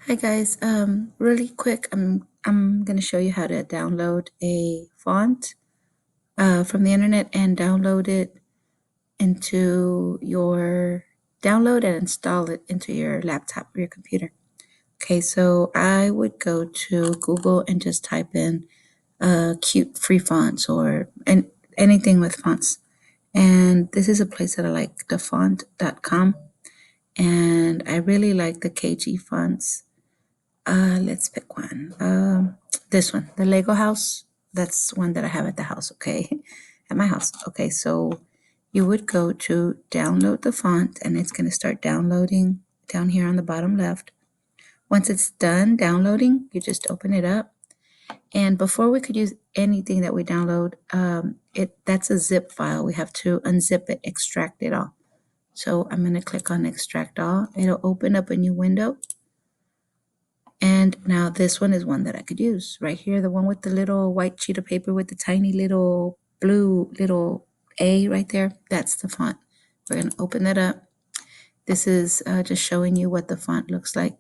Hi guys, really quick, I'm gonna show you how to download a font from the internet and download it into your download and install it into your laptop or your computer. Okay, so I would go to Google and just type in cute free fonts or anything with fonts. And this is a place that I like, thefont.com, and I really like the KG fonts. Let's pick one. This one, the Lego house. That's one that I have at the house, okay? At my house. Okay, so you would go to download the font and it's going to start downloading down here on the bottom left. Once it's done downloading, you just open it up. And before we could use anything that we download, that's a zip file. We have to unzip it, extract it all. So I'm going to click on extract all. It'll open up a new window. And now this one is one that I could use right here, the one with the little white sheet of paper with the tiny little blue little A right there. That's the font. We're going to open that up. This is just showing you what the font looks like.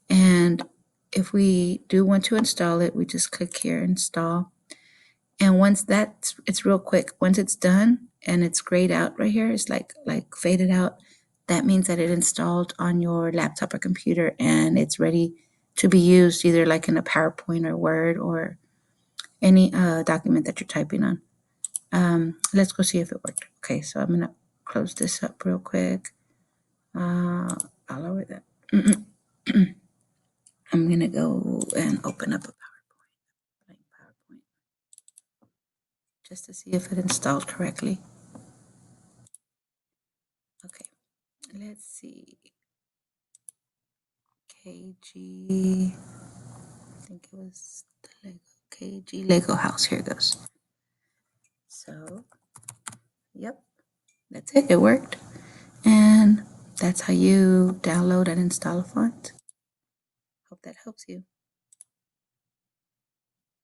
And if we do want to install it, we just click here, install. And once it's real quick. Once it's done and it's grayed out right here, it's like faded out. That means that it installed on your laptop or computer and it's ready to be used either like in a PowerPoint or Word or any document that you're typing on. Let's go see if it worked. Okay, so I'm gonna close this up real quick. I'll lower that. I'm gonna go and open up a blank PowerPoint just to see if it installed correctly. Okay, let's see. KG, I think it was the Lego, KG Lego house. Here it goes. So, yep, that's it. It worked. And that's how you download and install a font. Hope that helps you.